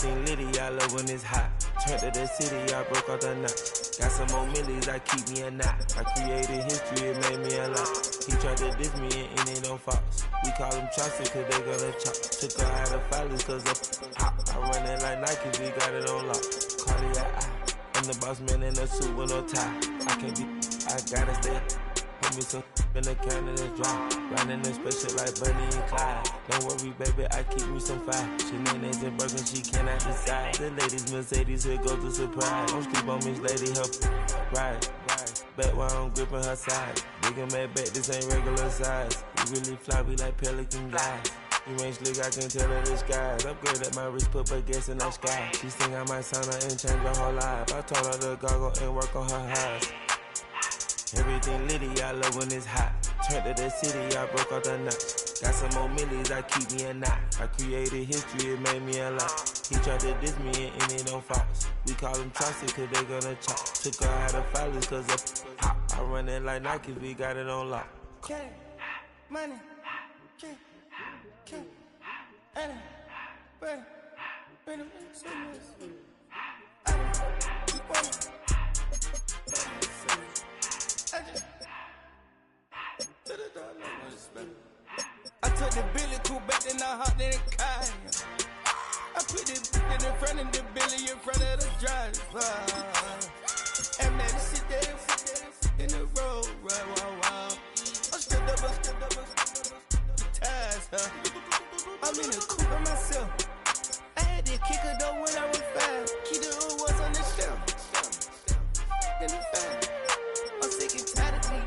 Everything litty, I love when it's hot. Turned to the city, I broke out the knot. Got some more millies, I keep me a knot. I created history, it made me a lot. He tried to diss me and it don't false. We call them chopsticks cause they gonna chop. Took her out of filers cause of hop. I run it like Nike, we got it on lock. Cardiac eye. I'm the boss man in a suit with no tie. I can't be, I gotta stay. Hold me some in the can of the dry. Riding the special like Bunny and Clyde. Don't worry, baby, I keep me some fire. Shenanigans and Birkin, she cannot decide. The ladies Mercedes, here goes the surprise. Don't sleep on Miss Lady, help ride. Back while I'm gripping her side. Big and mad back, this ain't regular size. We really fly, we like pelican guys. You ain't slick, I can tell her the skies. Upgrade at my wrist, put baguettes in the sky. She think I might sign her and change her whole life. I told her to goggle and work on her highs. Everything litty, I love when it's hot. Turned to the city, I broke out the knot. Got some more millies, I keep me a knot. I created history, it made me a lot. He tried to diss me and it don't false. We call them chopsticks cause they gonna chop. Took her out of filers cause of hop. I run it like Nike, we got it on lock. Okay, money, okay. Anna, Brandon, say this. I took the Billy cool back, then I hopped in the car. I put the in front of the Billy in front of the driver. And man, sit there in the road, wow. I stepped up, the ties, huh? I'm in the coupe by myself. I had to kick her though when I was 5. Keep the old was on the shelf. In the 5. I'm sick and tired of me.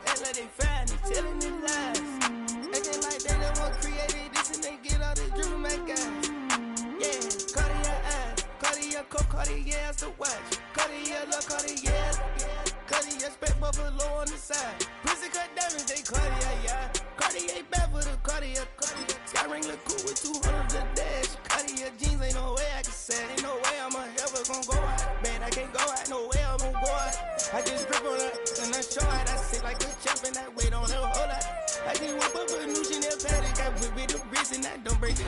Act like they find it, telling me lies. Acting like they the one created this and they get all this driven my guys. Yeah, Cartier eyes, Cartier coat, Cartier ass to watch. Cartier look, Cartier, Cartier spec buffalo on the side. Pussy cut diamonds, they Cartier, yeah. Cartier bad for the Cartier. Sky ring look cool with 200 the dash. Cartier jeans, ain't no way I can say. Ain't no way I'm ever gonna go out. Man, I can't go out, no way I'm gonna go out. I just grip on her and I show out. I sit like a champ and I wait on her whole lot. I just whip up a new Chanel paddock. I whip with the bricks and I don't break it.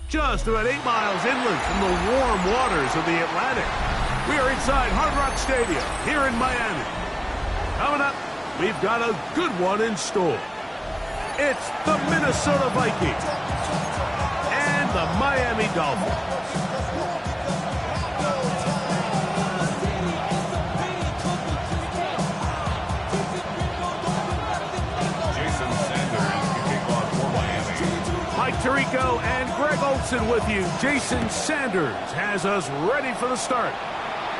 Just about 8 miles inland from the warm waters of the Atlantic. We are inside Hard Rock Stadium here in Miami. Coming up, we've got a good one in store. It's the Minnesota Vikings and the Miami Dolphins. Mike Tirico and Greg Olson with you. Jason Sanders has us ready for the start.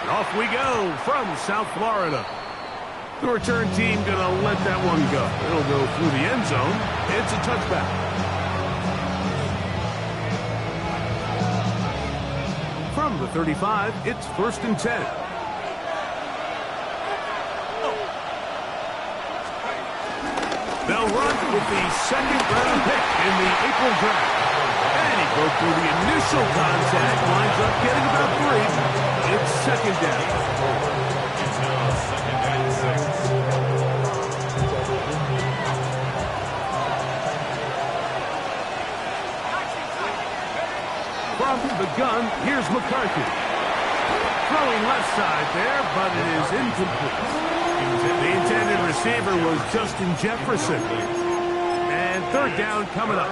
And off we go from South Florida. The return team gonna let that one go. It'll go through the end zone. It's a touchback. From the 35, it's 1st and 10. They'll run with the second-round pick in the April draft. And he broke through the initial contact, winds up getting about 3. It's 2nd down. It's now 2nd and 6. From the gun, here's McCarthy. Throwing left side there, but it is incomplete. The intended receiver was Justin Jefferson. And 3rd down coming up.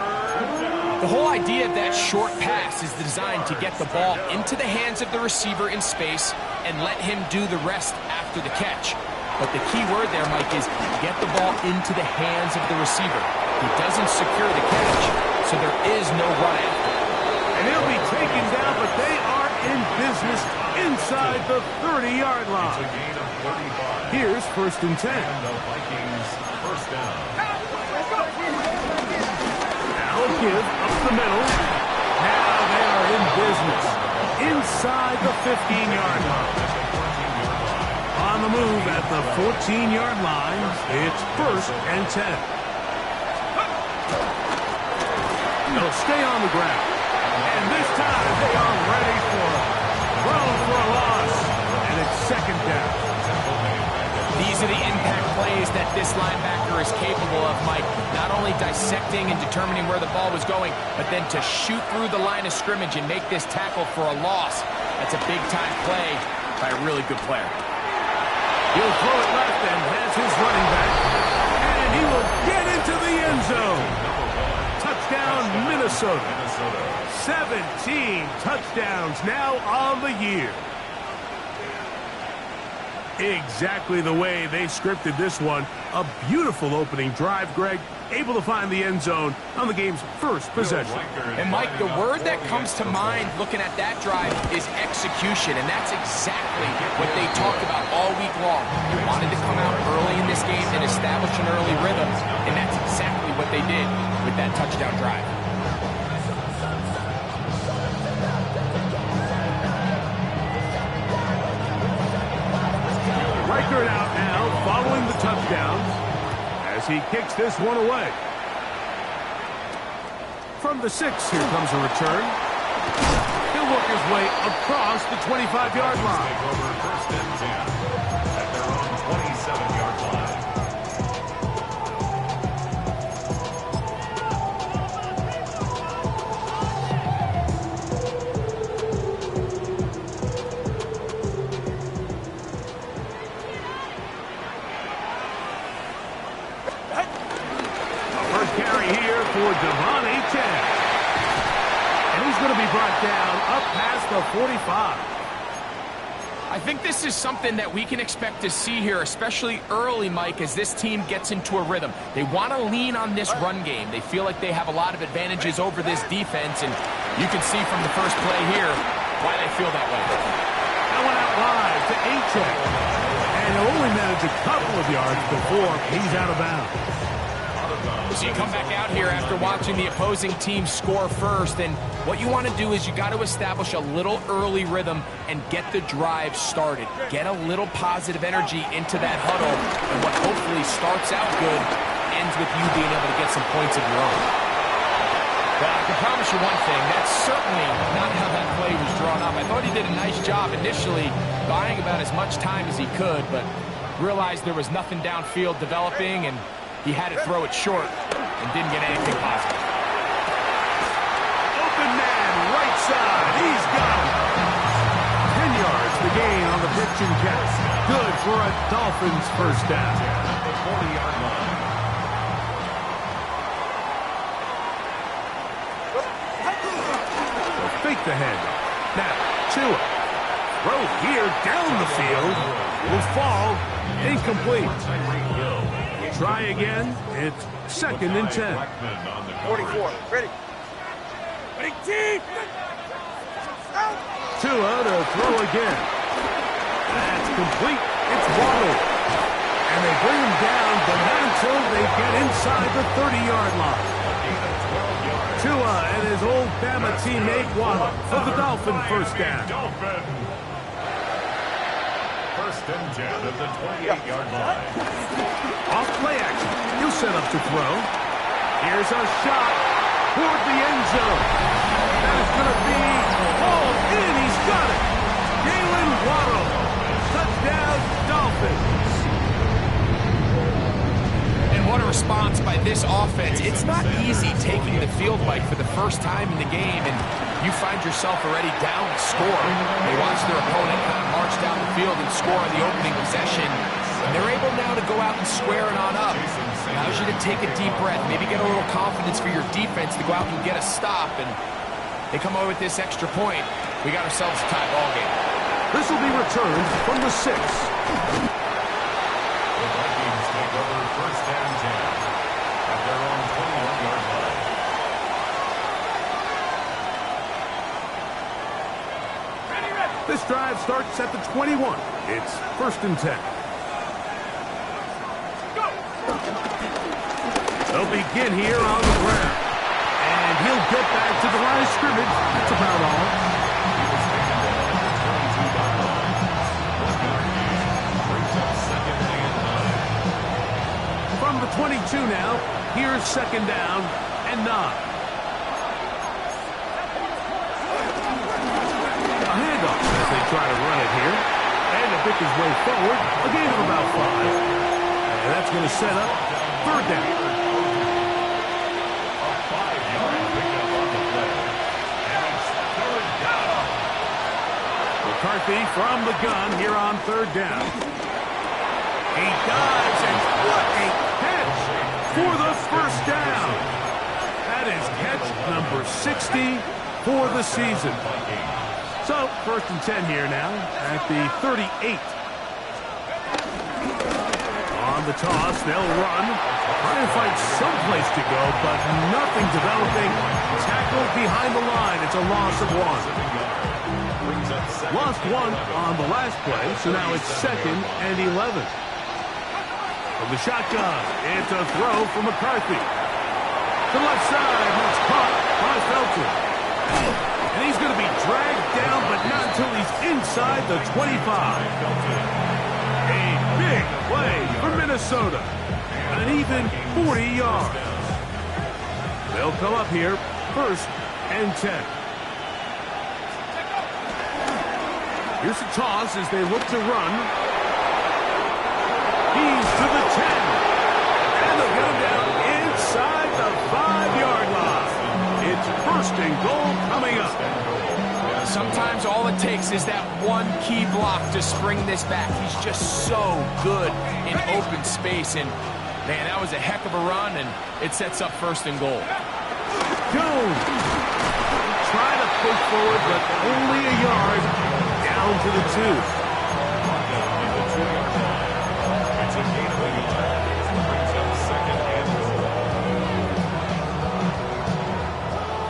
The whole idea of that short pass is designed to get the ball into the hands of the receiver in space and let him do the rest after the catch. But the key word there, Mike, is get the ball into the hands of the receiver. He doesn't secure the catch, so there is no run after. And he'll be taken down, but they are in business inside the 30-yard line. Here's 1st and 10. And the Vikings 1st down. Now a give up the middle. Now they are in business inside the 15-yard line. On the move at the 14-yard line, it's 1st and 10. They'll stay on the ground. And this time they are ready for it. Thrown for a loss. And it's to the impact plays that this linebacker is capable of, Mike. Not only dissecting and determining where the ball was going, but then to shoot through the line of scrimmage and make this tackle for a loss. That's a big-time play by a really good player. He'll throw it left and has his running back. And he will get into the end zone. Touchdown, Minnesota. 17 touchdowns now on the year. Exactly the way they scripted this one. A beautiful opening drive, Greg. Able to find the end zone on the game's first possession. And, Mike, the word that comes to mind looking at that drive is execution, and that's exactly what they talked about all week long. They wanted to come out early in this game and establish an early rhythm, and that's exactly what they did with that touchdown drive. Riker out now, following the touchdown, as he kicks this one away. From the 6, here comes a return. He'll work his way across the 25-yard line. Take over first and 10 at their own 27-yard line. For Devon Achane. And he's going to be brought down up past the 45. I think this is something that we can expect to see here, especially early, Mike, as this team gets into a rhythm. They want to lean on this run game. They feel like they have a lot of advantages over this defense, and you can see from the first play here why they feel that way. That went out wide to Achane. And he'll only manage a couple of yards before he's out of bounds. So you come back out here after watching the opposing team score first, and what you want to do is you got to establish a little early rhythm and get the drive started. Get a little positive energy into that huddle, and what hopefully starts out good ends with you being able to get some points of your own. Well, I can promise you one thing, that's certainly not how that play was drawn up. I thought he did a nice job initially buying about as much time as he could, but realized there was nothing downfield developing, and he had to throw it short and didn't get anything positive. Open man, right side. He's got it. 10 yards the gain on the pitch and catch. Good for a Dolphins first down. At the 40-yard line. They'll fake the handoff. Now, Tua. Throw here down the field. Will fall. Incomplete. Try again. It's 2nd and 10. 44. Ready. Ready, team. Tua to throw again. That's complete. It's Waddle. And they bring him down, but not until they get inside the 30-yard line. Tua and his old Bama teammate Waddle for the Dolphin first down. First and 10 at the 28-yard line. Off play action. He'll set up to throw. Here's a shot toward the end zone. That is going to be hauled in. He's got it. Jalen Waddle. Touchdown, Dolphins. And what a response by this offense. It's not easy taking the field, Mike, for the first time in the game, and you find yourself already down to score. They watch their opponent kind of march down the field and score on the opening possession. And they're able now to go out and square it on up. Allows you to take a deep breath, maybe get a little confidence for your defense to go out and get a stop. And they come over with this extra point. We got ourselves a tie ball game. This will be returned from the 6. The Vikings take over first and 10 at their own 21-yard line. This drive starts at the 21. It's 1st and 10. They'll begin here on the ground. And he'll get back to the line of scrimmage. That's about all. He was taken down at the 22-yard line. Brings up 2nd and 9. From the 22 now, here's 2nd down and 9. A handoff as they try to run it here. And to pick his way forward, a gain of about 5. going to set up third down. A 5-yard pickup on the play. And it's third down. McCarthy from the gun here on third down. He dives, and what a catch for the first down. That is catch number 60 for the season. So, first and 10 here now at the 38. On the toss, they'll run. Trying to find some place to go, but nothing developing. Tackled behind the line. It's a loss of one. Lost one on the last play, so now it's 2nd and 11. From the shotgun, it's a throw from McCarthy. To the left side, that's caught by Felton. And he's going to be dragged down, but not until he's inside the 25. A big play for Minnesota. An even 40 yards. They'll come up here, 1st and 10. Here's a toss as they look to run. He's to the 10. And they'll get him down inside the 5-yard line. It's 1st and goal coming up. Sometimes all it takes is that one key block to spring this back. He's just so good in open space. And, man, that was a heck of a run, and it sets up 1st and goal. Jones. Try to push forward, but only a yard down to the 2. It's a gain of 8 yards. Brings up 2nd and goal.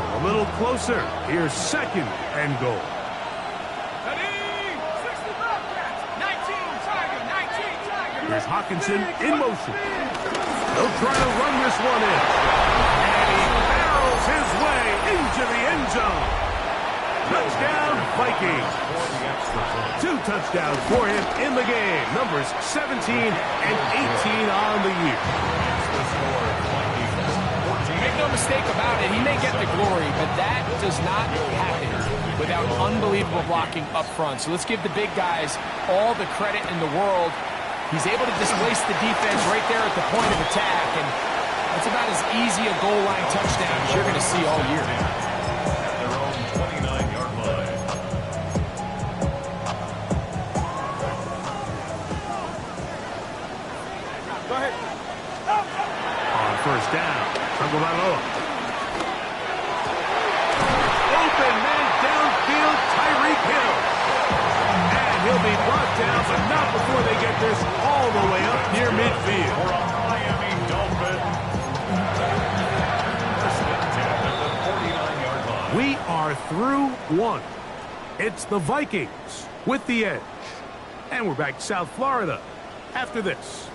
A little closer. Here's 2nd and goal. Here's Hawkinson in motion. They'll try to run this one in. And he barrels his way into the end zone. Touchdown, Vikings. 2 touchdowns for him in the game. Numbers 17 and 18 on the year. Make no mistake about it, he may get the glory, but that does not happen without unbelievable blocking up front. So let's give the big guys all the credit in the world. He's able to displace the defense right there at the point of attack, and that's about as easy a goal line touchdown as you're going to see all year. At their own 29-yard line. Go ahead. On 1st down, Tagovailoa. Open man downfield, Tyreek Hill. And he'll be brought down, but not before they get this all the way up near midfield. For a Miami Dolphin. At the 49-yard line. We are through 1. It's the Vikings with the edge. And we're back to South Florida after this.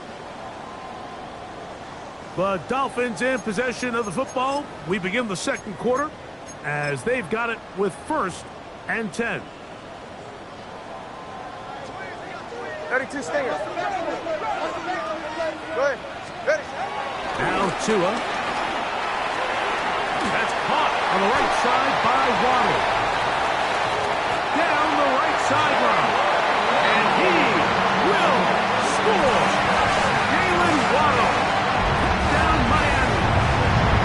The Dolphins in possession of the football. We begin the 2nd quarter as they've got it with 1st and 10. 32 stinger. Go ahead. Ready. Now Tua. That's caught on the right side by Waddle. Down the right sideline. And he will score. Jalen Waddle. Touchdown Miami.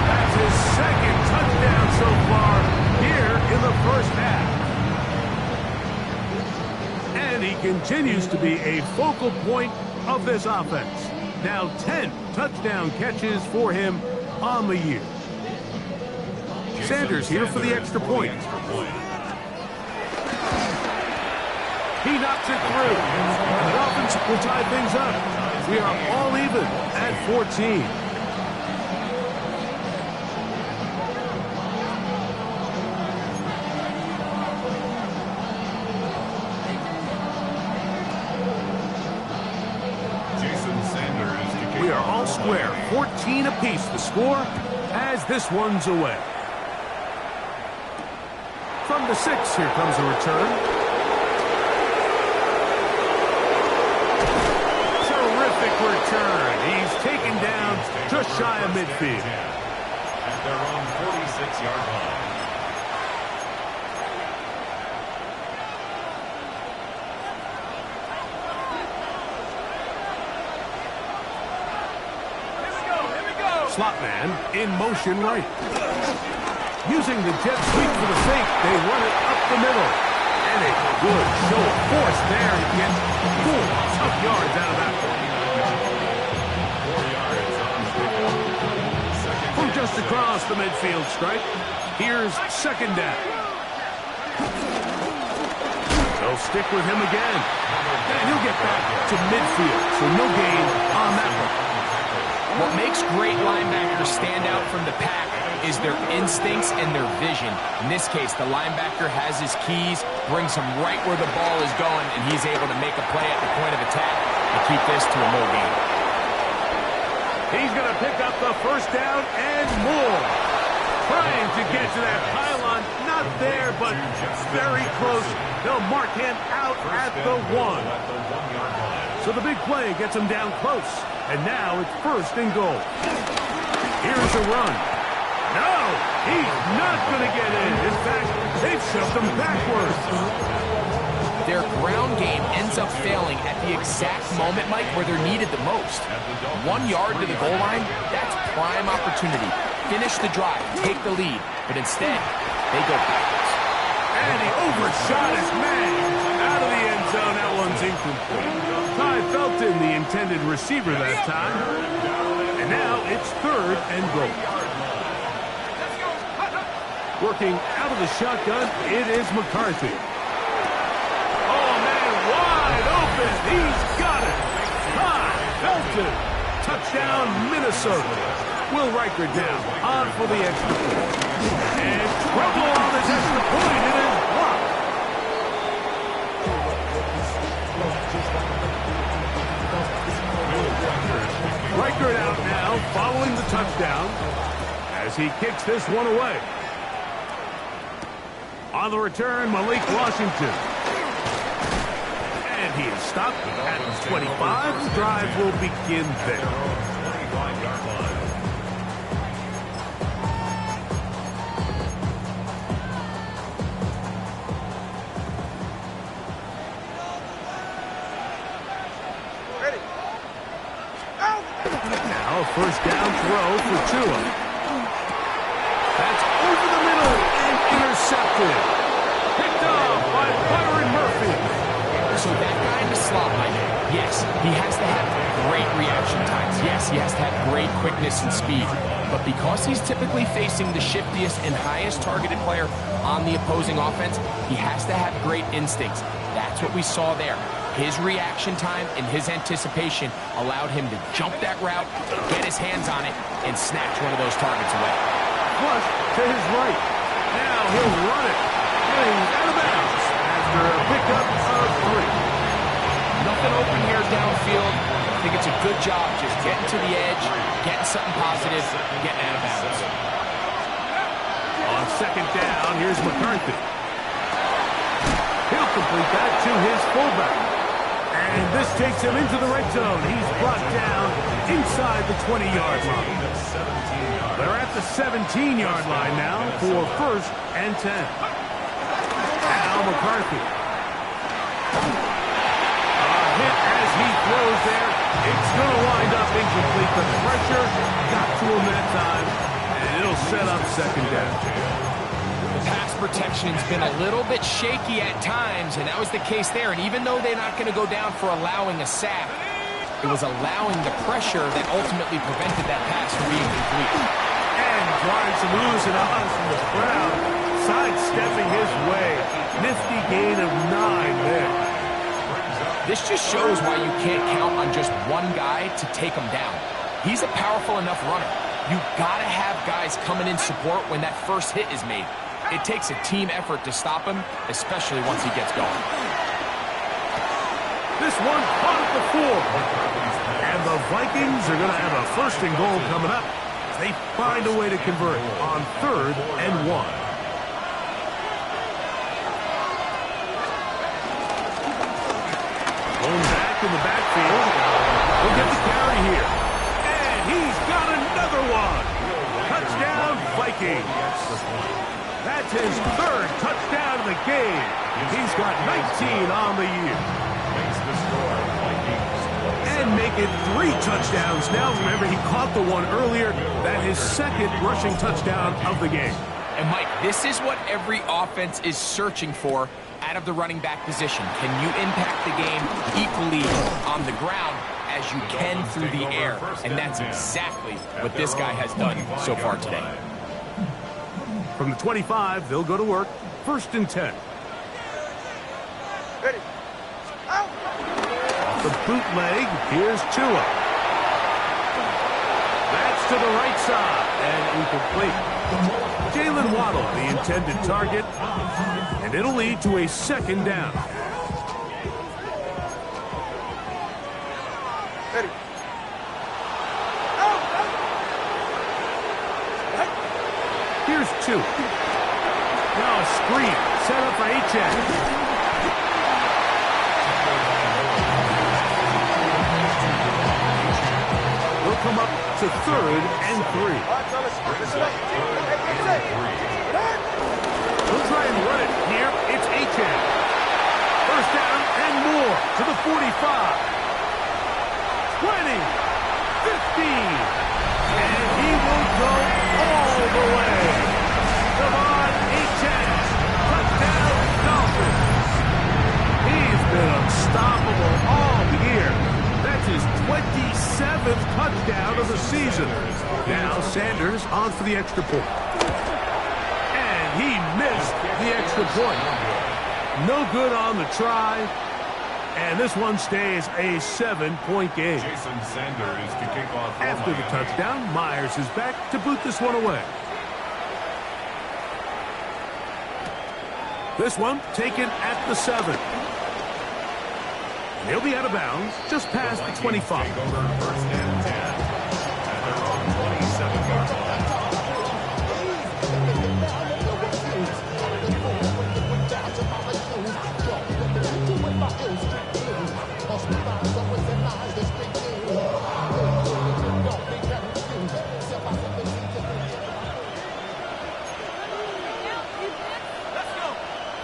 That's his 2nd touchdown so far here in the 1st half. And he continues to be a focal point of this offense. Now 10 touchdown catches for him on the year. Sanders here for the extra point. He knocks it through. The Dolphins will tie things up. We are all even at 14. We are all square, 14 apiece the score as this one's away. From the 6, here comes a return. Terrific return. He's taken down just shy of midfield. At their own 46-yard line. slot man in motion right. Using the jet sweep for the fake, they run it up the middle. And a good show of force there to get 4 tough yards out of that one. 4 yards on From just across the midfield stripe, here's second down. They'll stick with him again. And he'll get back to midfield, so no gain on that one. What makes great linebackers stand out from the pack is their instincts and their vision. In this case, the linebacker has his keys, brings him right where the ball is going, and he's able to make a play at the point of attack and keep this to a no gain. He's going to pick up the first down and more. Trying to get to that pylon. Not there, but very close. They'll mark him out at the 1. So the big play gets him down close. And now it's first and goal. Here's a run. No, he's not going to get in. In fact, they've shoved him backwards. Their ground game ends up failing at the exact moment, Mike, where they're needed the most. 1 yard to the goal line, that's prime opportunity. Finish the drive, take the lead, but instead, they go backwards. And he overshot his man. Out of the end zone, that one's incomplete. Ty Felton, the intended receiver that time. And now it's third and goal. Working out of the shotgun, it is McCarthy. Oh, man, wide open. He's got it. Ty Felton. Touchdown, Minnesota. Will Riker down on for the extra point. And trouble on this extra point. It is blocked. Riker out now following the touchdown as he kicks this one away. On the return, Malik Washington. And he is stopped at the 25. The drive will begin there. Now first down throw for Tua. That's over the middle and intercepted. Picked up by Byron Murphy. So that guy in the slot, Mike, yes, he has to have great reaction times. Yes, he has to have great quickness and speed. But because he's typically facing the shiftiest and highest targeted player on the opposing offense, he has to have great instincts. That's what we saw there. His reaction time and his anticipation allowed him to jump that route, get his hands on it, and snatch one of those targets away. Flush to his right. Now he'll run it. Getting out of bounds after a pickup of 3. Nothing open here downfield. I think it's a good job just getting to the edge, getting something positive, getting out of bounds. On second down, here's McCarthy. He'll complete that to his fullback. And this takes him into the red zone. He's brought down inside the 20-yard line. They're at the 17-yard line now for first and 10. Now McCarthy. A hit as he throws there. It's going to wind up incomplete. The pressure got to him that time, and it'll set up second down. Pass protection's been a little bit shaky at times, and that was the case there. And even though they're not going to go down for allowing a sack, it was allowing the pressure that ultimately prevented that pass from being complete. And trying to lose it on from the crowd, sidestepping his way. Nifty gain of 9 there. This just shows why you can't count on just one guy to take him down. He's a powerful enough runner. You got to have guys coming in support when that first hit is made. It takes a team effort to stop him, especially once he gets going. This one caught at the 4. And the Vikings are going to have a first and goal coming up as they find a way to convert on 3rd and 1. Going back in the backfield. He'll get the carry here. And he's got another one. Touchdown, Vikings. That's his 3rd touchdown of the game. He's got 19 on the year. Makes the score Vikings. And and make it 3 touchdowns now. Remember, he caught the one earlier. That his second rushing touchdown of the game. And Mike, this is what every offense is searching for out of the running back position. Can you impact the game equally on the ground as you can through the air? And that's exactly what this guy has done so far today. From the 25, they'll go to work. 1st and 10. Ready. Out. Off the bootleg, here's Tua. That's to the right side and incomplete. Jalen Waddle, the intended target, and it'll lead to a 2nd down. Ready. Here's 2. Now a screen set up for H.N. We'll come up to 3rd and 3. We'll try and run it here. It's H.N. 1st down and more to the 45. 20. 15. And he will go all the way. Devon H.N. Touchdown Dolphins. He's been unstoppable all year. That's his 27th touchdown of the season. Now Sanders on for the extra point. And he missed the extra point. No good on the try. And this one stays a 7-point game. Jason Sanders to kick off. After the touchdown, Myers is back to boot this one away. This one taken at the 7. And he'll be out of bounds just past the 25. Take over 1st and 10 at their own 27-yard line.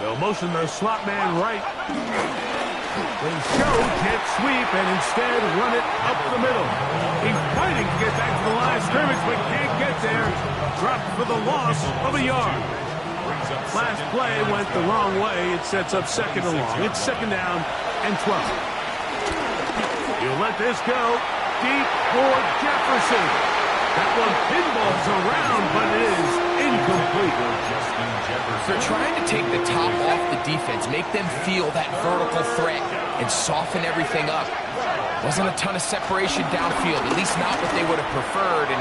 They'll motion the slot man right. They show jet sweep and instead run it up the middle. He's fighting to get back to the line of scrimmage, but can't get there. Dropped for the loss of a yard. Last play went the wrong way. It sets up 2nd and long. It's 2nd down and 12. He'll let this go deep for Jefferson. That one pinballs around, but it is incomplete. They're trying to take the top off the defense, make them feel that vertical threat, and soften everything up. Wasn't a ton of separation downfield, at least not what they would have preferred, and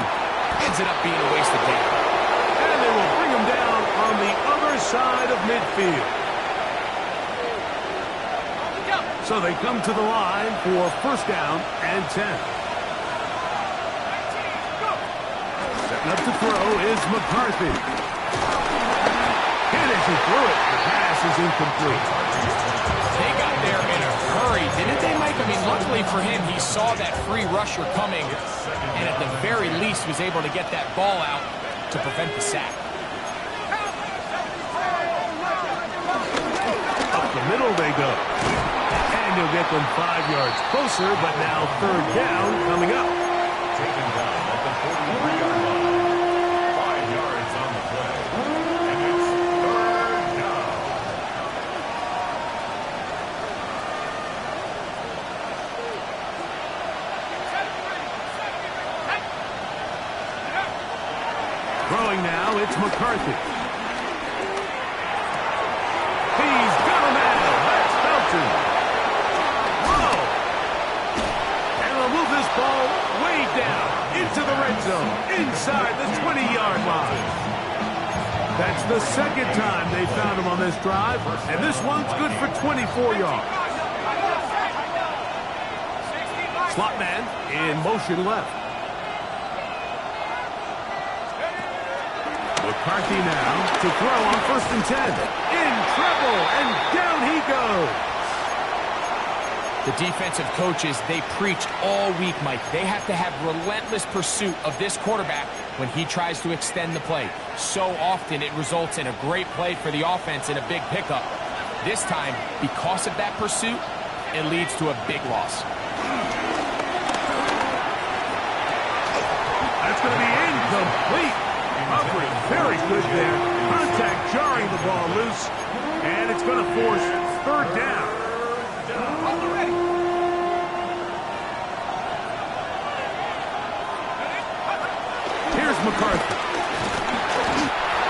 ended up being a waste of time. And they will bring him down on the other side of midfield. So they come to the line for 1st down and 10. Setting up to throw is McCarthy. Hit as he threw it. The pass is incomplete. They got there in a hurry, didn't they, Mike? I mean, luckily for him, he saw that free rusher coming, and at the very least was able to get that ball out to prevent the sack. Up the middle they go. And you'll get them 5 yards closer, but now 3rd down coming up. Taken down at the 43-yard line. 5 yards on the play. And it's 3rd down. Throwing now, it's McCarthy. He's got him now. That's Felton. Whoa! And they'll move this ball way down into the red zone, inside the 20-yard line. That's the 2nd time they found him on this drive, and this one's good for 24 yards. Slot man in motion left. McCarthy now to throw on 1st and 10. In trouble, and down he goes. The defensive coaches, they preach all week, Mike. They have to have relentless pursuit of this quarterback when he tries to extend the play. So often it results in a great play for the offense and a big pickup. This time, because of that pursuit, it leads to a big loss. coverage, very good there. Contact jarring the ball loose, and it's going to force third down. Here's McCarthy.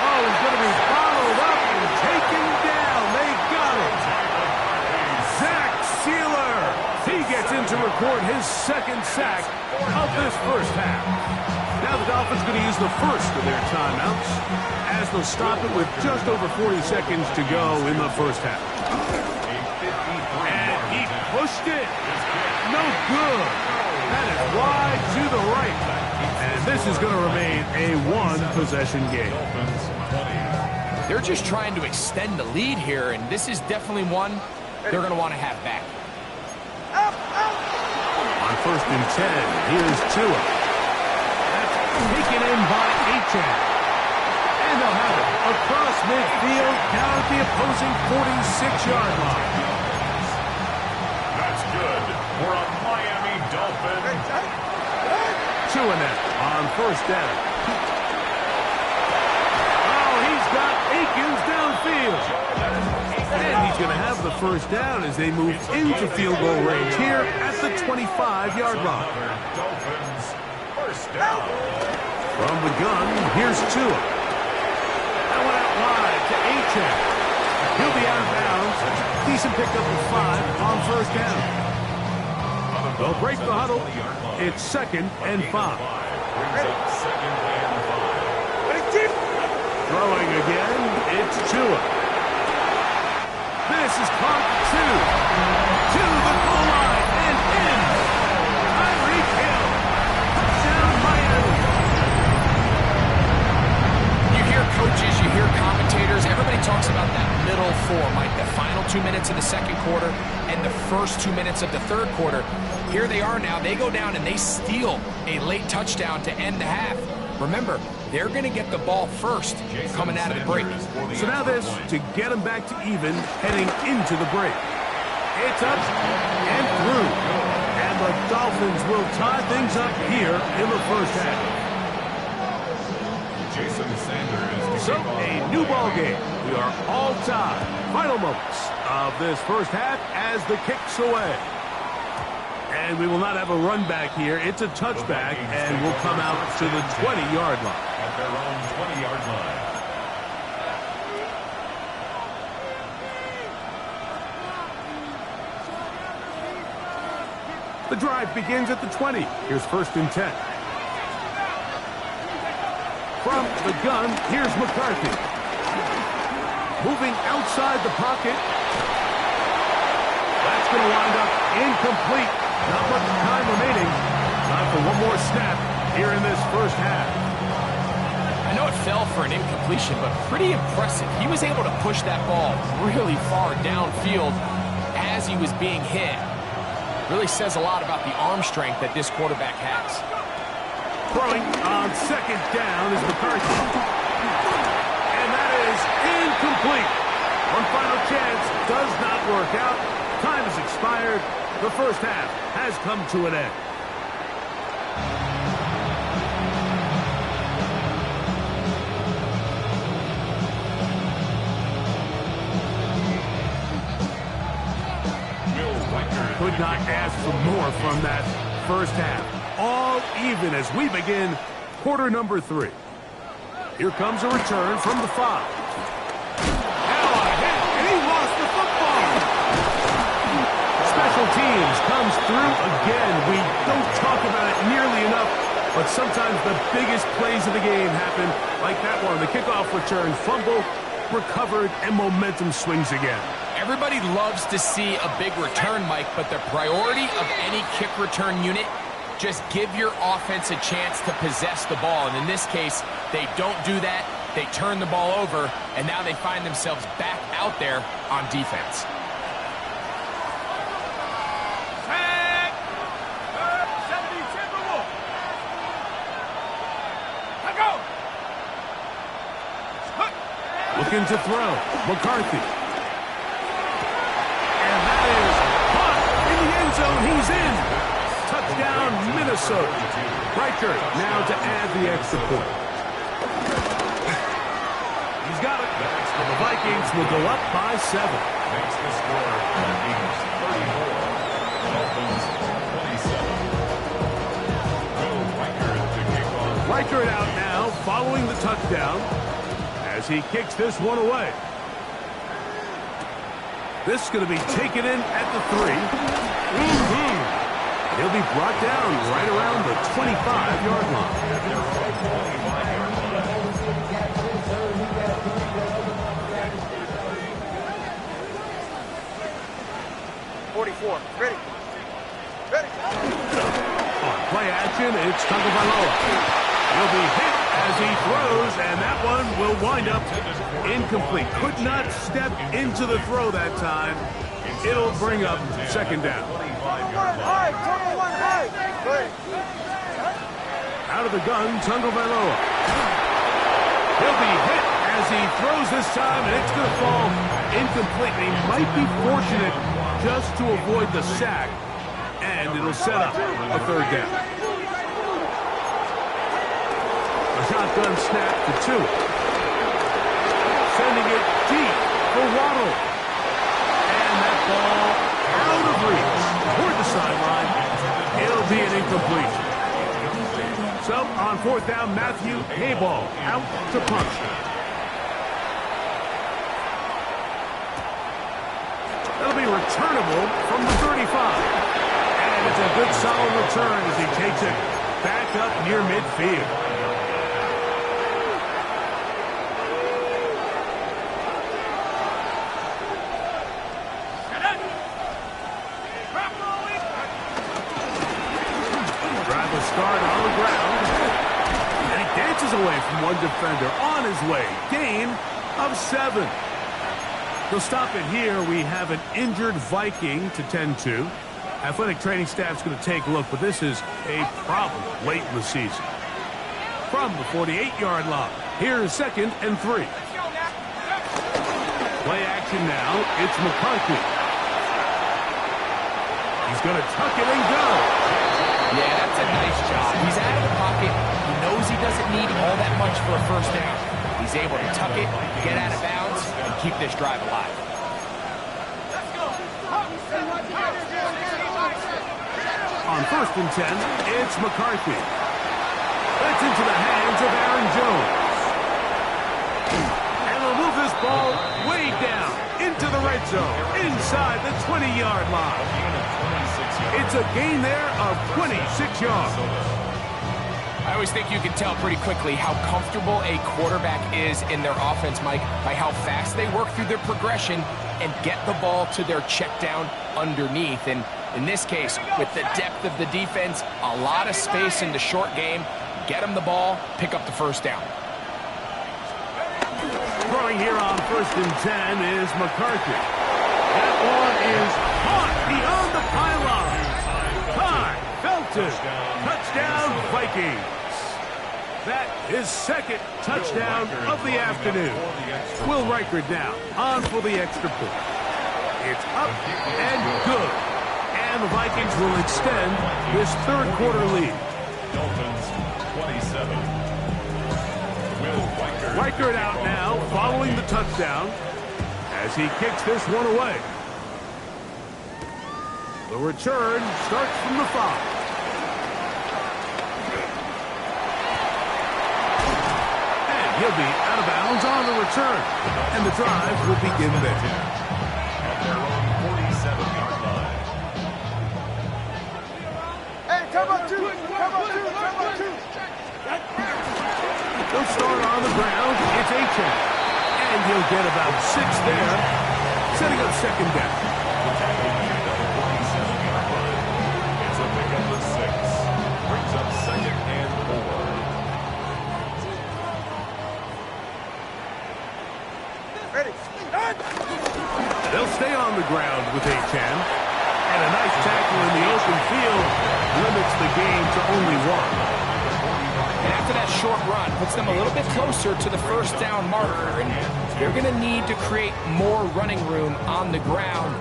Oh, he's going to be followed up and taken down. They got it. Zach Sealer. He gets in to record his second sack of this first half. Now the Dolphins going to use the first of their timeouts as they'll stop it with just over 40 seconds to go in the first half. And he pushed it. No good. That is wide to the right. And this is going to remain a one-possession game. They're just trying to extend the lead here, and this is definitely one they're going to want to have back. On first and 10, here's Tua. That's taken in by Achan. And they'll have it across midfield down at the opposing 46-yard line. That's good for a Miami Dolphin. Tua now on first down. Oh, he's got Akins downfield. And he's going to have the first down as they move into field goal range here at the 25-yard line. Dolphins first down. From the gun, here's Tua. That went out wide to Achan. He'll be out of bounds. Decent pickup of 5 on first down. They'll break the huddle. It's second and 5. Throwing again, it's Tua. This is caught 2. To the goal line and in. Tyreek Hill. Touchdown Miami. You hear coaches, you hear commentators, everybody talks about that middle four, Mike, the final 2 minutes of the second quarter and the first 2 minutes of the third quarter. Here they are now. They go down and they steal a late touchdown to end the half. Remember, they're going to get the ball first coming out of the break. So now this to get them back to even heading into the break. It's up and through. And the Dolphins will tie things up here in the first half. Jason Sanders. So a new ball game. We are all tied. Final moments of this first half as the kick's away. And we will not have a run back here. It's a touchback, and we'll come out to the 20-yard line. At their own 20-yard line. The drive begins at the 20. Here's first and 10. From the gun, here's McCarthy. Moving outside the pocket. That's going to wind up incomplete. Not much time remaining. Time for one more snap here in this first half. I know it fell for an incompletion, but pretty impressive. He was able to push that ball really far downfield as he was being hit. Really says a lot about the arm strength that this quarterback has. Throwing on second down is McCarthy. And that is incomplete. One final chance does not work out. Time has expired. The first half has come to an end. Could not ask for more from that first half. All even as we begin quarter number 3. Here comes a return from the 5. Now a hit, and he lost the football. Special teams comes through again. We don't talk about it nearly enough, but sometimes the biggest plays of the game happen like that one. The kickoff return, fumble, recovered, and momentum swings again. Everybody loves to see a big return, Mike, but the priority of any kick return unit, just give your offense a chance to possess the ball. And in this case, they don't do that. They turn the ball over, and now they find themselves back out there on defense. Looking to throw. McCarthy. And that is caught in the end zone. He's in. Touchdown, Minnesota. Riker now to add the extra point. The Vikings will go up by 7. Makes the score Vikings 34, Dolphins 27. Will Riker to kick off. Riker out now following the touchdown as he kicks this one away. This is going to be taken in at the 3. He'll be brought down right around the 25-yard line. 44. Ready. On play action, it's Tagovailoa. He'll be hit as he throws, and that one will wind up incomplete. Could not step into the throw that time. It'll bring up second down. Out of the gun, Tagovailoa. He'll be hit as he throws this time, and it's going to fall incomplete. He might be fortunate just to avoid the sack, and it'll set up a third down. A shotgun snap to Tua. Sending it deep for Waddle. And that ball out of reach toward the sideline. It'll be an incompletion. So on fourth down, Matthew Hayball out to punt. That'll be returnable from the 35. And it's a good solid return as he takes it back up near midfield. Drive a start on the ground. And he dances away from one defender on his way. Gain of 7. They'll stop it here. We have an injured Viking to tend to. Athletic training staff's going to take a look, but this is a problem late in the season. From the 48-yard line, here's 2nd and 3. Play action now. It's McCarthy. He's going to tuck it and go. Yeah, that's a nice job. He's out of the pocket. He knows he doesn't need all that much for a first down. He's able to tuck it, get out of bounds, and keep this drive alive. On 1st and 10, it's McCarthy. That's into the hands of Aaron Jones. And they'll move this ball way down into the red zone, inside the 20-yard line. It's a gain there of 26 yards. I always think you can tell pretty quickly how comfortable a quarterback is in their offense, Mike, by how fast they work through their progression and get the ball to their check down underneath. And in this case, with the depth of the defense, a lot of space in the short game, get them the ball, pick up the first down. Throwing here on 1st and 10 is McCarthy. That one is caught beyond the pylon. Ty Felton. Touchdown, Vikings. That is 2nd touchdown of the afternoon. Will Riker down on for the extra point. It's up and good. And the Vikings will extend this 3rd quarter lead. Dolphins 27. Will Riker. Riker out now following the touchdown as he kicks this one away. The return starts from the 5. He'll be out of bounds on the return, and the drive will begin there. At their own 47-yard line. Hey, come on, 2. They'll start on the ground. It's Achane. And he'll get about 6 there, setting up second down. It's a pickup of 6. Brings up 2nd and 4. Ready. They'll stay on the ground with Achane. And a nice tackle in the open field limits the game to only 1. And after that short run, puts them a little bit closer to the first down marker. And they're going to need to create more running room on the ground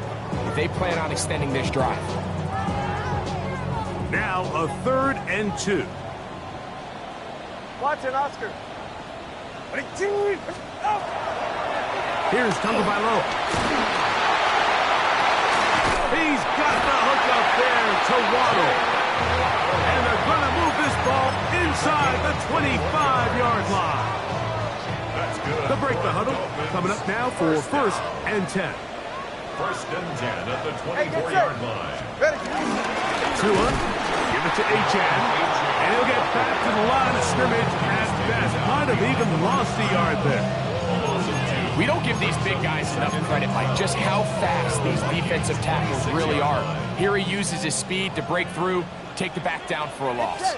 if they plan on extending this drive. Now a 3rd and 2. Watch it, Oscar. Here's Tagovailoa. He's got the hook up there to Waddle. And they're going to move this ball inside the 25-yard line. That's good. The break the huddle coming up now for 1st and 10. 1st and 10 at the 24-yard line. Tua, give it to Achane, and he'll get back to the line of scrimmage at best. Might have even lost a yard there. We don't give these big guys enough credit, Mike, just how fast these defensive tackles really are. Here he uses his speed to break through, take the back down for a loss.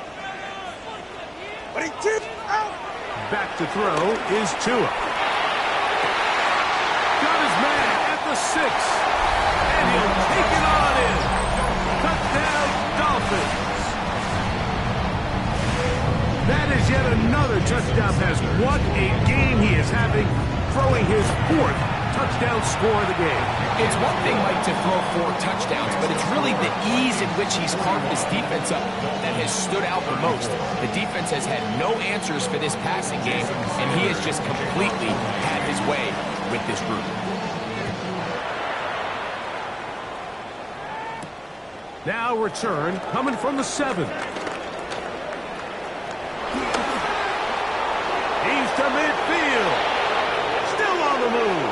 Back to throw is Tua. Got his man at the 6, and he'll take it on in. Touchdown, Dolphins. That is yet another touchdown pass. What a game he is having, throwing his 4th touchdown score of the game. It's one thing, Mike, to throw 4 touchdowns, but it's really the ease in which he's carved this defense up that has stood out the most. The defense has had no answers for this passing game, and he has just completely had his way with this group. Now return coming from the 7. He's to midfield. Still on the move.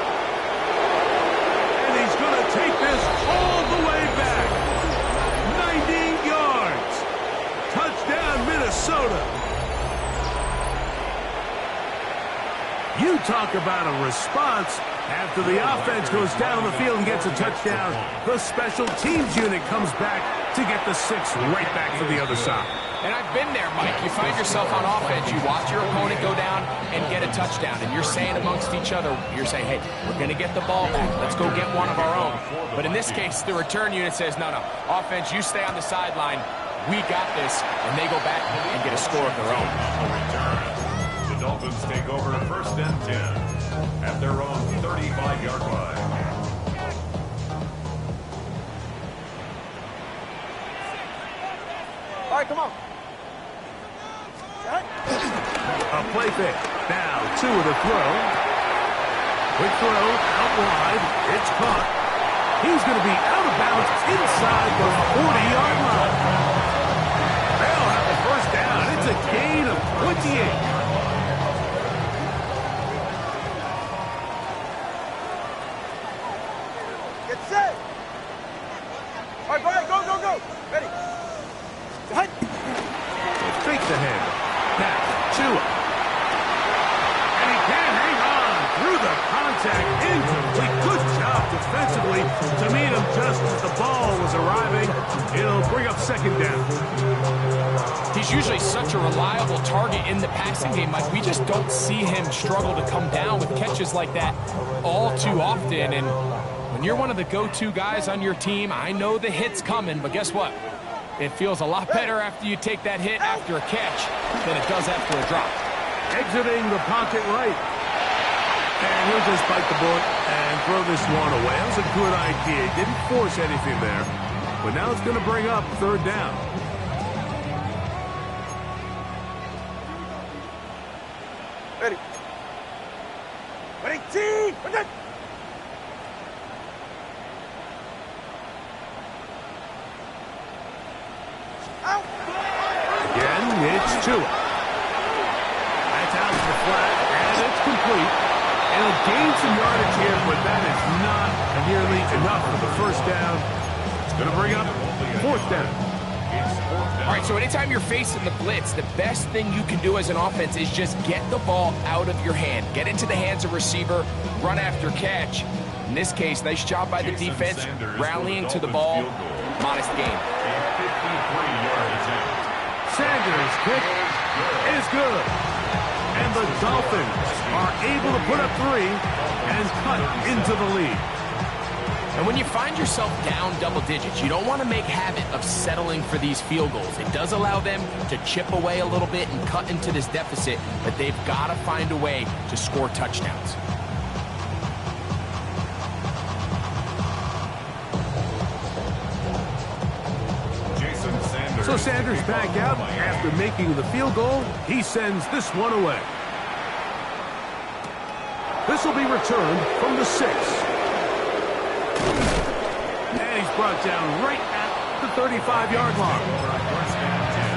And he's going to take this all the way back. 90 yards. Touchdown, Minnesota. You talk about a response. After the offense goes down the field and gets a touchdown, the special teams unit comes back to get the 6 right back for the other side. And I've been there, Mike. You find yourself on offense, you watch your opponent go down and get a touchdown, and you're saying amongst each other, you're saying, hey, we're going to get the ball back. Let's go get one of our own. But in this case, the return unit says, no, offense, you stay on the sideline. We got this, and they go back and get a score of their own. The Dolphins take over 1st and 10 at their own 35-yard line. All right, come on. A play fake. Now, Tua to throw. Quick throw, out wide. It's caught. He's going to be out of bounds inside the 40-yard line. They'll have the 1st down. It's a gain of 28. Get set. All right, go. Ready. Fake the handle. Now, Tua. And he can hang on through the contact. Incomplete. Good job defensively to meet him just as the ball was arriving. It'll bring up 2nd down. He's usually such a reliable target in the passing game, Mike. We just don't see him struggle to come down with catches like that all too often. And when you're one of the go-to guys on your team, I know the hit's coming, but guess what? It feels a lot better after you take that hit after a catch than it does after a drop. Exiting the pocket right. And he'll just bite the bullet and throw this one away. That was a good idea. He didn't force anything there. But now it's going to bring up 3rd down. Ready. Team. Again, it's Tua. That's out to the flat, and it's complete. And it'll gain some yardage here, but that is not nearly enough for the 1st down. It's going to bring up 4th down. All right, so anytime you're facing the blitz, the best thing you can do as an offense is just get the ball out of your hand. Get into the hands of receiver, run after catch. In this case, nice job by the defense, rallying to the ball. Modest gain. Sanders' kick is good. And the Dolphins are able to put up 3 and cut into the lead. And when you find yourself down double digits, you don't want to make habit of settling for these field goals. It does allow them to chip away a little bit and cut into this deficit, but they've got to find a way to score touchdowns. So Sanders back out after making the field goal. He sends this one away. This will be returned from the 6. And he's brought down right at the 35-yard line. First and 10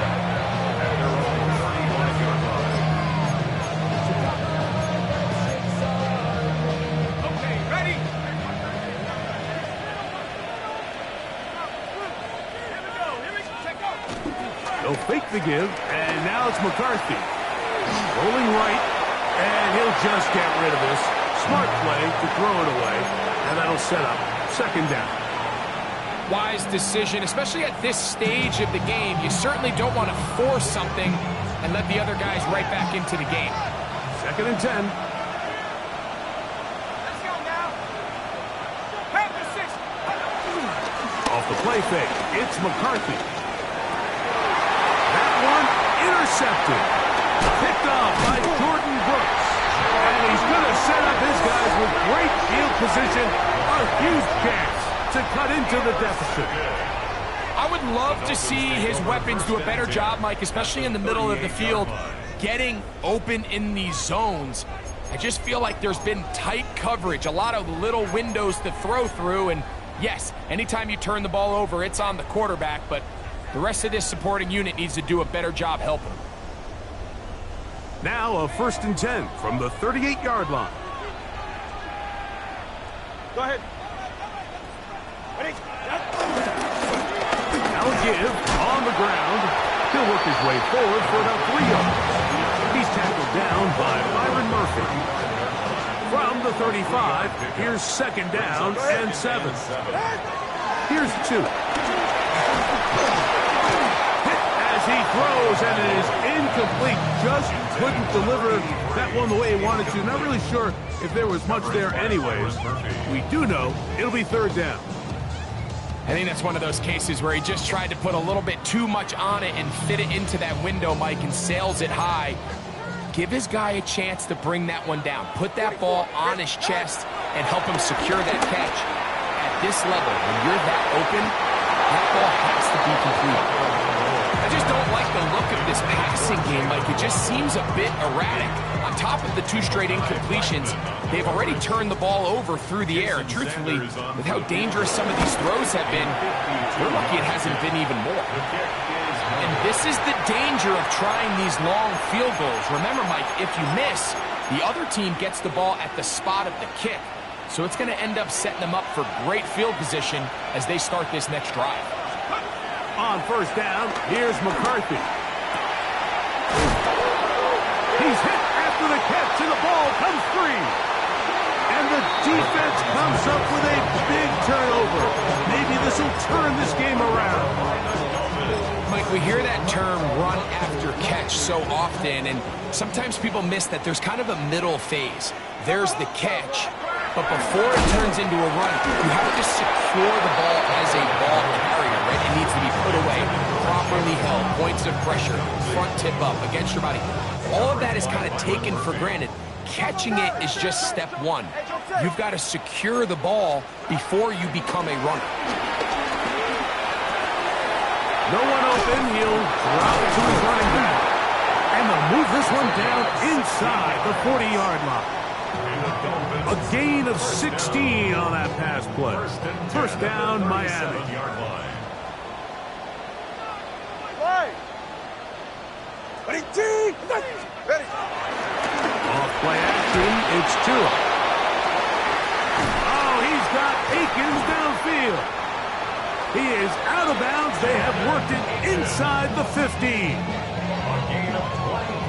at their own 31-yard line. Okay, ready? They'll fake the give, and now it's McCarthy. Rolling right, and he'll just get rid of this. Smart play to throw it away, and that'll set up second down. Wise decision, especially at this stage of the game. You certainly don't want to force something and let the other guys right back into the game. Second and 10. Let's go now. Have the 6. Off the play fake, it's McCarthy. That one intercepted. Picked off by Jordan Brooks. And he's going to set up his guys with great field position. A huge chance to cut into the deficit. I would love to see his weapons do a better job, Mike, especially in the middle of the field, getting open in these zones. I just feel like there's been tight coverage, a lot of little windows to throw through, and yes, anytime you turn the ball over, it's on the quarterback, but the rest of this supporting unit needs to do a better job helping. Now a first and 10 from the 38-yard line. Go ahead. Ready? Now a give on the ground. He'll work his way forward for about 3 yards. He's tackled down by Byron Murphy. From the 35, here's second down and 7. Here's 2. Hit as he throws, and it is incomplete. Just couldn't deliver that one the way he wanted to. Not really sure if there was much there anyways. We do know it'll be third down. I think that's one of those cases where he just tried to put a little bit too much on it and fit it into that window, Mike, and sails it high. Give his guy a chance to bring that one down. Put that ball on his chest and help him secure that catch. At this level, when you're that open, that ball has to be complete. I just don't like the look of this passing game, Mike. It just seems a bit erratic. On top of the 2 straight incompletions, they've already turned the ball over through the air. And truthfully, with how dangerous some of these throws have been, we're lucky it hasn't been even more. And this is the danger of trying these long field goals. Remember, Mike, if you miss, the other team gets the ball at the spot of the kick. So it's going to end up setting them up for great field position as they start this next drive. On first down, here's McCarthy. He's hit after the catch, and the ball comes free. And the defense comes up with a big turnover. Maybe this will turn this game around. Mike, we hear that term run after catch so often, and sometimes people miss that there's kind of a middle phase. There's the catch, but before it turns into a run, you have to secure the ball as a ball carrier, right? It needs to be put away, properly held, points of pressure, front tip up against your body. All of that is kind of taken for granted. Catching it is just step one. You've got to secure the ball before you become a runner. No one open, he'll drop to his running back. And they'll move this one down inside the 40-yard line. A gain of 16 on that pass play. First down, Miami. Ready, team! Ready! Off play action, it's Tua. Oh, he's got Akins downfield. He is out of bounds. They have worked it inside the 15.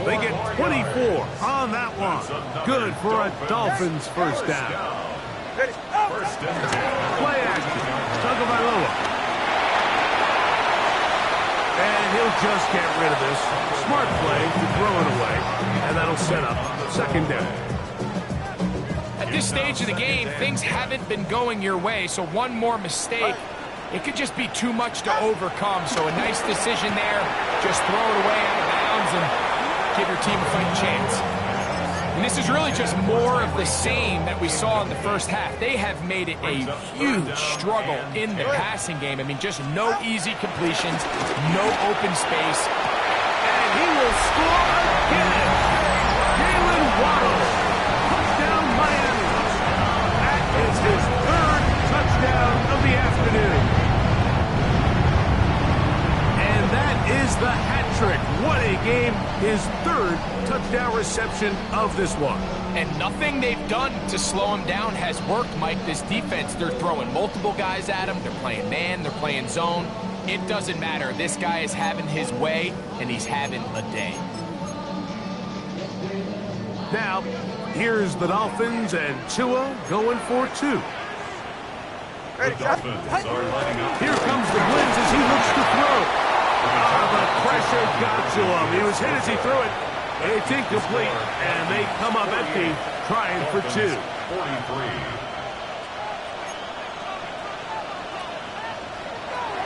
They get 24 on that one. Good for a Dolphins first down. Play action. Tagovailoa. And he'll just get rid of this. Smart play to throw it away. And that'll set up second down. At this stage of the game, things haven't been going your way, so one more mistake, it could just be too much to overcome. So a nice decision there. Just throw it away out of bounds and give your team a fighting chance. And this is really just more of the same that we saw in the first half. They have made it a huge struggle in the passing game. I mean, just no easy completions, no open space. And he will score again. Jalen Waddle. Touchdown, Miami. third touchdown reception of this one. And nothing they've done to slow him down has worked, Mike. This defense, they're throwing multiple guys at him. They're playing man, they're playing zone. It doesn't matter. This guy is having his way, and he's having a day. Now, here's the Dolphins and Tua going for two. The Dolphins are lining up. Here comes the blitz as he looks to throw. The pressure got to him. He was hit as he threw it. It's incomplete, and they come up empty, trying for two. 43.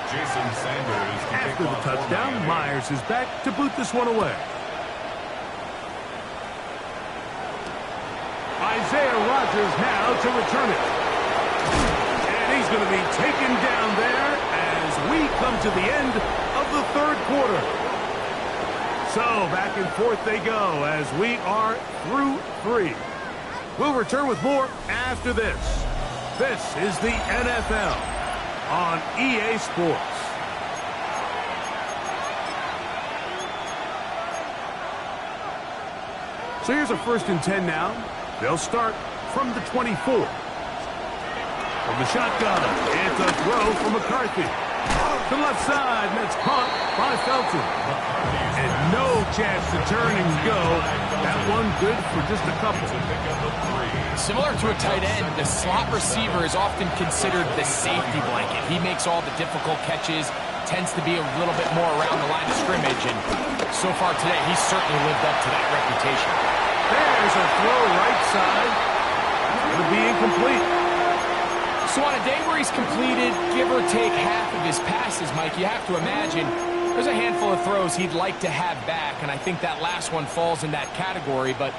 Jason Sanders. After the touchdown, Myers is back to boot this one away. Isaiah Rodgers now to return it. And he's going to be taken down there as we come to the end of the third quarter. So back and forth they go as we are through three. We'll return with more after this. This is the NFL on EA Sports. So here's a 1st and 10 now. They'll start from the 24. From the shotgun, it's a throw from McCarthy. To the left side, and that's caught by Felton. And no chance to turn and go. That one good for just a couple. Similar to a tight end, the slot receiver is often considered the safety blanket. He makes all the difficult catches, tends to be a little bit more around the line of scrimmage, and so far today, he's certainly lived up to that reputation. There's a throw right side. It'll be incomplete. So on a day where he's completed, give or take half of his passes, Mike, you have to imagine there's a handful of throws he'd like to have back, and I think that last one falls in that category. But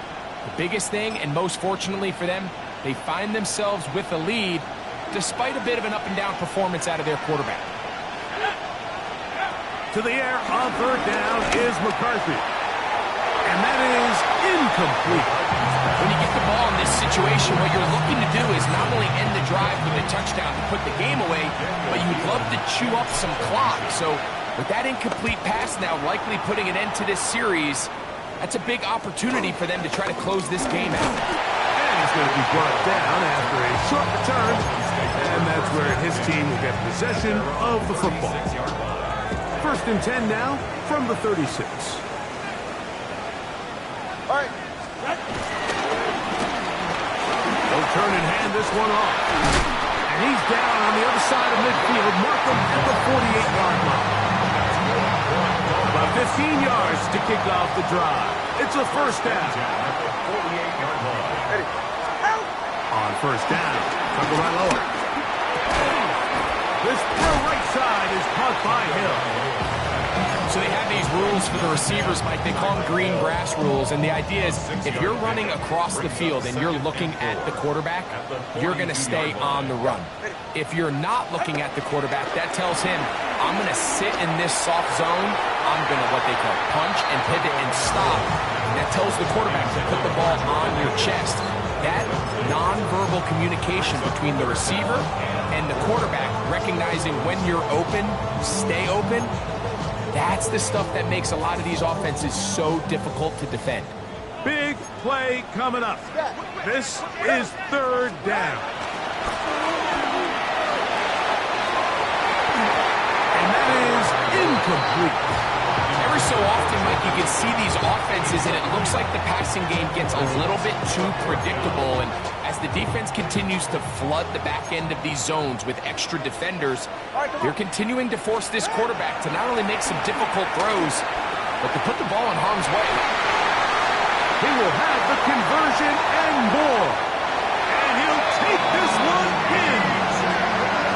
the biggest thing, and most fortunately for them, they find themselves with a lead despite a bit of an up-and-down performance out of their quarterback. To the air on 3rd down is McCarthy. And that is incomplete. When you get the ball in this situation, what you're looking to do is not only end the drive with a touchdown to put the game away, but you'd love to chew up some clock. So with that incomplete pass now likely putting an end to this series, that's a big opportunity for them to try to close this game out. And he's going to be brought down after a short return. And that's where his team will get possession of the football. 1st and 10 now from the 36. All right. They'll turn and hand this one off. And he's down on the other side of midfield. Mark him at the 48-yard line. About 15 yards to kick off the drive. It's a 1st down. On 1st down, Tucker right lower. This throw right side is caught by Hill. So they have these rules for the receivers, Mike. They call them green grass rules. And the idea is if you're running across the field and you're looking at the quarterback, you're going to stay on the run. If you're not looking at the quarterback, that tells him, I'm going to sit in this soft zone. I'm going to what they call punch and pivot and stop. That tells the quarterback to put the ball on your chest. That nonverbal communication between the receiver and the quarterback, recognizing when you're open, stay open, that's the stuff that makes a lot of these offenses so difficult to defend. Big play coming up. This is 3rd down. And that is incomplete. Every so often, Mike, you can see these offenses, and it looks like the passing game gets a little bit too predictable. And as the defense continues to flood the back end of these zones with extra defenders, they're continuing to force this quarterback to not only make some difficult throws, but to put the ball in harm's way. He will have the conversion and more. And he'll take this one in.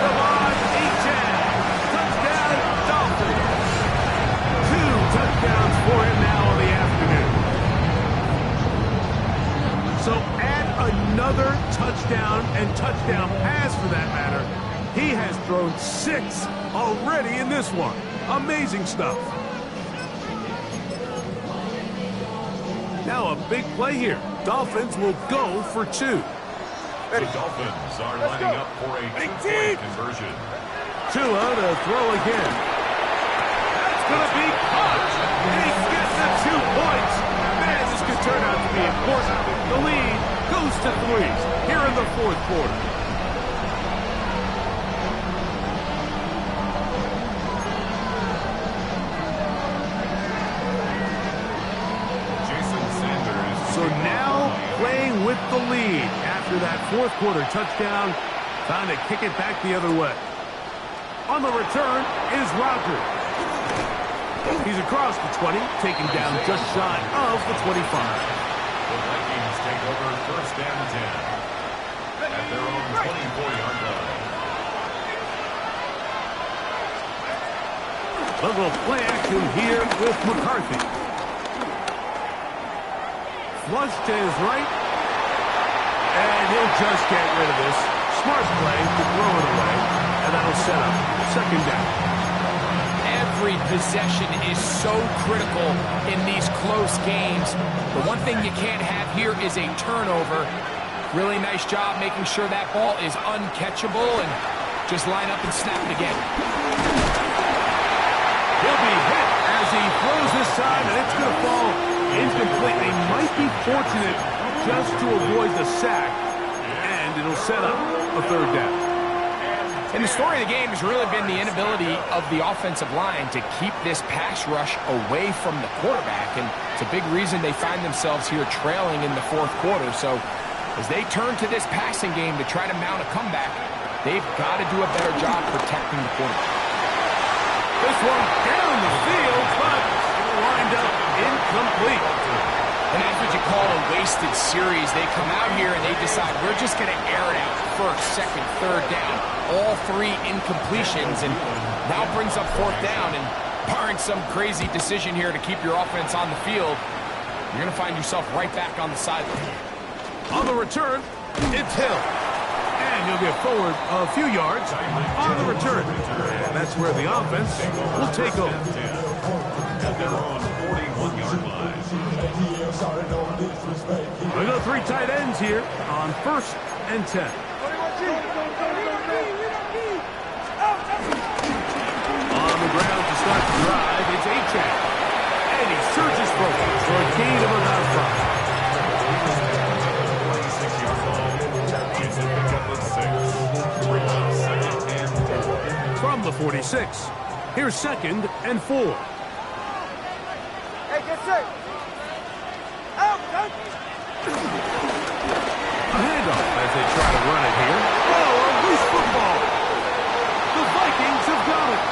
Devon Achane. Touchdown, Dolphins. 2 touchdowns for him now on the afternoon. So add another touchdown and touchdown pass for that matter. He has thrown 6 already in this one. Amazing stuff. Now a big play here. Dolphins will go for 2. The Dolphins are lining up for a 2-point conversion. Tua to throw again. That's going to be caught. He gets the 2 points. be important. The lead goes to 3 here in the fourth quarter. So now playing with the lead after that fourth quarter touchdown, time to kick it back the other way. On the return is Roger. He's across the 20, taken down just shy of the 25. The Vikings take over first and 10 at their own 24-yard line. A little play action here with McCarthy. Flush to his right. And he'll just get rid of this. Smart play to throw it away. And that'll set up second down. Every possession is so critical in these close games. The one thing you can't have here is a turnover. Really nice job making sure that ball is uncatchable and just line up and snap it again. He'll be hit as he throws this time, and it's going to fall incomplete. They might be fortunate just to avoid the sack, and it'll set up a third down. And the story of the game has really been the inability of the offensive line to keep this pass rush away from the quarterback, and it's a big reason they find themselves here trailing in the fourth quarter. So as they turn to this passing game to try to mount a comeback, they've got to do a better job protecting the quarterback. This one down the field, but it'll wind up incomplete. And that's what you call a wasted series. They come out here and they decide, we're just going to air it out. First, second, third down. All 3 incompletions, and now brings up fourth down. And barring some crazy decision here to keep your offense on the field, you're going to find yourself right back on the sideline. On the return, it's Hill. And he'll get forward a few yards on the return. And that's where the offense will take over. At their own 41-yard line. We go 3 tight ends here on first and 10. On the ground to start the drive, it's Achane. And he surges forward for a gain of about 5. 26-yard line. Gives it pick up at 6. Bring up second and 4. From the 46, here's second and 4. Hey, get set. Out, out. A handoff as they try to run it here. Oh, a loose football. The Vikings have got it.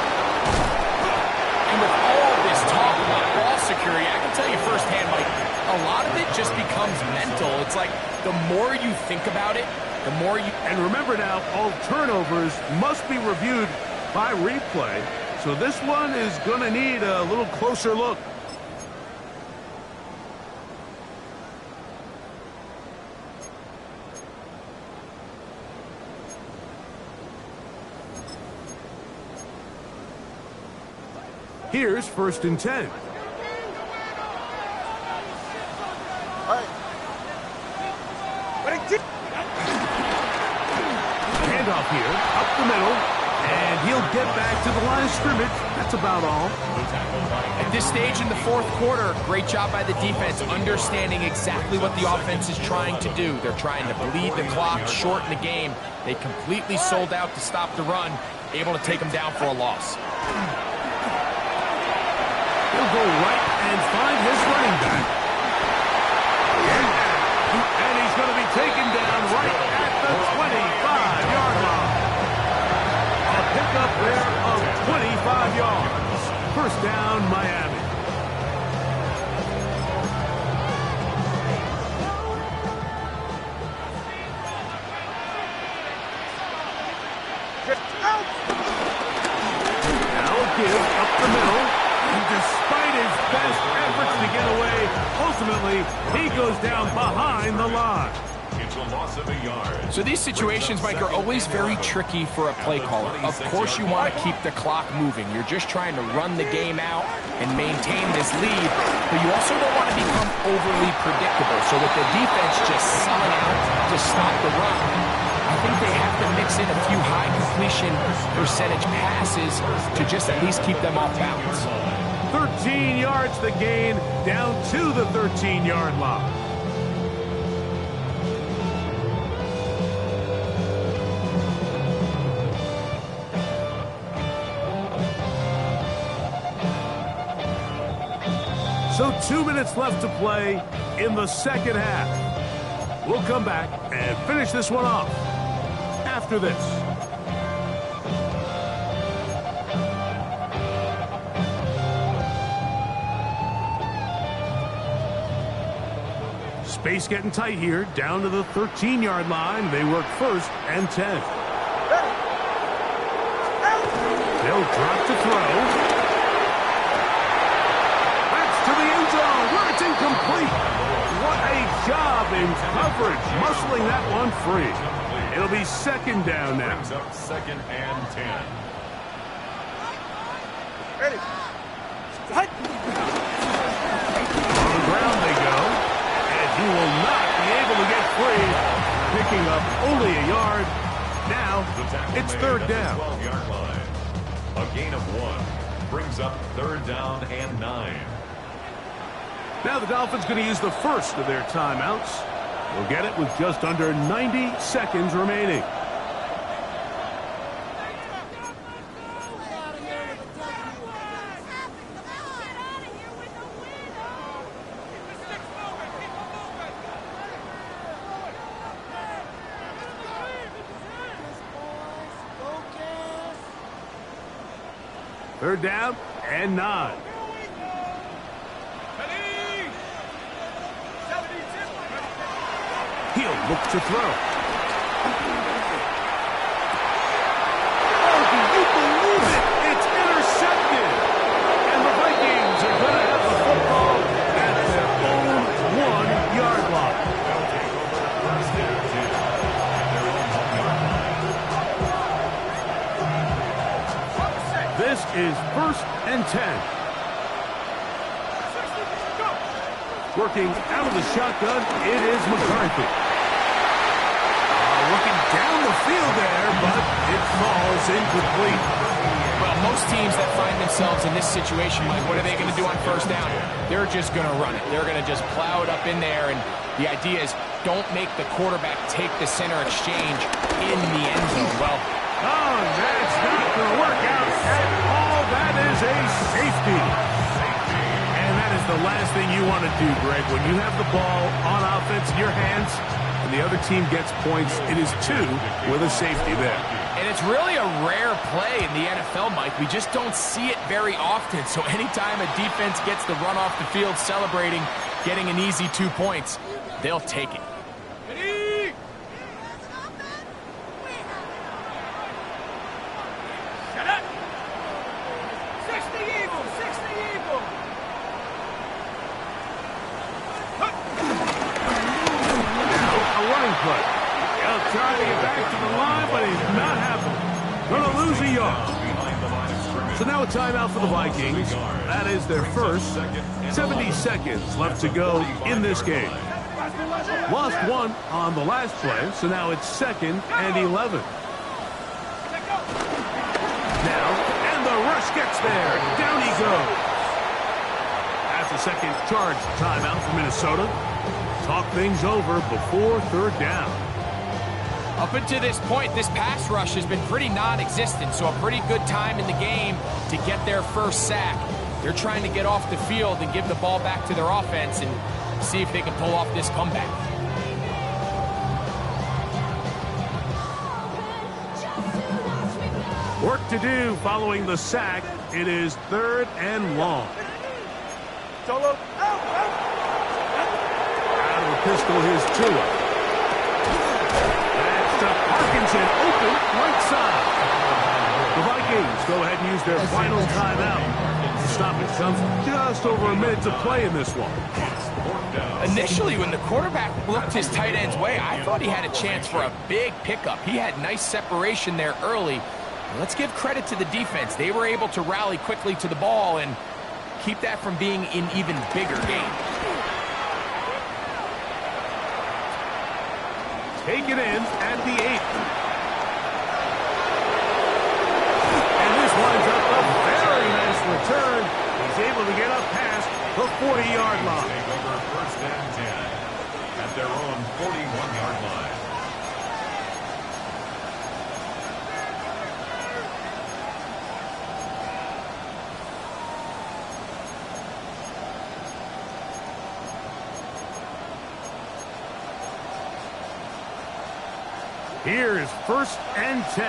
And with all this talk about ball security, I can tell you firsthand, Mike, a lot of it just becomes mental. It's like the more you think about it, the more you... And remember now, all turnovers must be reviewed by replay. So this one is going to need a little closer look. Here's first and 10. Handoff here, up the middle, and he'll get back to the line of scrimmage. That's about all. At this stage in the fourth quarter, great job by the defense, understanding exactly what the offense is trying to do. They're trying to bleed the clock, shorten the game. They completely sold out to stop the run, able to take them down for a loss. He'll go right and find his running back. And he's going to be taken down right at the 25-yard line. A pickup there of 25 yards. First down, Miami. Now a give up the middle. And despite his best efforts to get away, ultimately, he goes down behind the line. It's a loss of a yard. So these situations, Mike, are always very tricky for a play caller. Of course you want to keep the clock moving. You're just trying to run the game out and maintain this lead, but you also don't want to become overly predictable. So with the defense just selling out to stop the run, I think they have to mix in a few high completion percentage passes to just at least keep them off balance. 13 yards the gain, down to the 13-yard line. So 2 minutes left to play in the second half. We'll come back and finish this one off after this. Space getting tight here, down to the 13-yard line. They work 1st and 10. They'll drop to throw. That's to the end zone, where it's incomplete. What a job in coverage, muscling that one free. It'll be 2nd down now. Brings up 2nd and 10. Ready. On the ground they go. He will not be able to get free, picking up only a yard. Now, it's 3rd down. 12-yard line. A gain of 1 brings up 3rd down and 9. Now the Dolphins going to use the first of their timeouts. We'll get it with just under 90 seconds remaining. Third down and 9. He'll look to throw. Oh, do you believe it? It's intercepted. And the Vikings are going to have the football at their own 1-yard line. They'll take over 1st and 10 at their own 1-yard line. This is 1st and 10. Working out of the shotgun, it is McCarthy. Looking down the field there, but it falls incomplete. Well, most teams that find themselves in this situation, Mike, what are they going to do on 1st down? They're just going to run it. They're going to just plow it up in there, and the idea is don't make the quarterback take the center exchange in the end zone. Well, oh, that's not going to work out at all. That is a safety. And that is the last thing you want to do, Greg. When you have the ball on offense in your hands and the other team gets points, it is 2 with a safety there. and it's really a rare play in the NFL, Mike. We just don't see it very often. So anytime a defense gets the run off the field celebrating, getting an easy 2 points, they'll take it. Trying to get back to the line, but he's not happening. Going to lose a yard. So now a timeout for the Vikings. That is their first. 70 seconds left to go in this game. Lost one on the last play, so now it's 2nd and 11. Now, and the rush gets there. Down he goes. That's a second charge timeout for Minnesota. Talk things over before 3rd down. Up until this point, this pass rush has been pretty non-existent, so a pretty good time in the game to get their first sack. They're trying to get off the field and give the ball back to their offense and see if they can pull off this comeback. Work to do following the sack. It is 3rd and long. Solo. Out of the pistol, here's Tua. Parkinson open right side. The Vikings go ahead and use their final timeout. The stoppage comes just over a minute to play in this one. Initially, when the quarterback looked his tight end's way, I thought he had a chance for a big pickup. He had nice separation there early. Let's give credit to the defense. They were able to rally quickly to the ball and keep that from being an even bigger game. Take it in at the 8. And this winds up a very nice return. He's able to get up past the 40-yard line. Take over 1st and 10 at their own 41-yard line. Here's 1st and 10.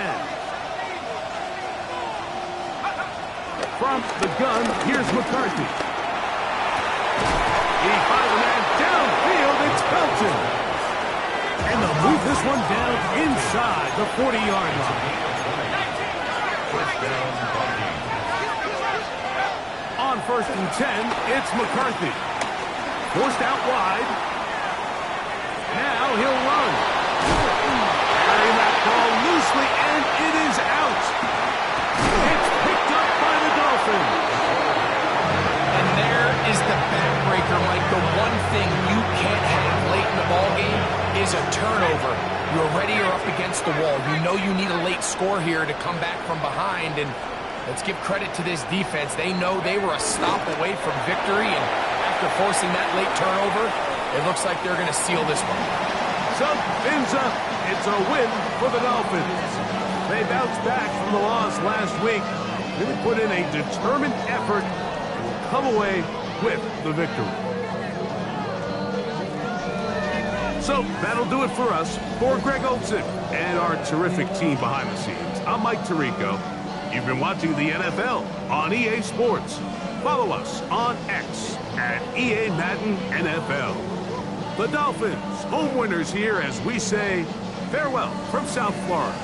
From the gun, here's McCarthy. He finds a man downfield. It's Felton. And they'll move this one down inside the 40-yard line. First down, Vikings. On 1st and 10, it's McCarthy. Forced out wide. Now he'll run. Carrying that ball loosely, and it is out. It's picked up by the Dolphins. And there is the backbreaker, Mike. The one thing you can't have late in the ballgame is a turnover. You're already up against the wall. You know you need a late score here to come back from behind, and let's give credit to this defense. They know they were a stop away from victory, and after forcing that late turnover, it looks like they're going to seal this one. Something's up. It's a win for the Dolphins. They bounced back from the loss last week. Really put in a determined effort and will come away with the victory. So that'll do it for us. For Greg Olson and our terrific team behind the scenes, I'm Mike Tirico. You've been watching the NFL on EA Sports. Follow us on X at EA Madden NFL. The Dolphins, home winners here as we say farewell from South Florida.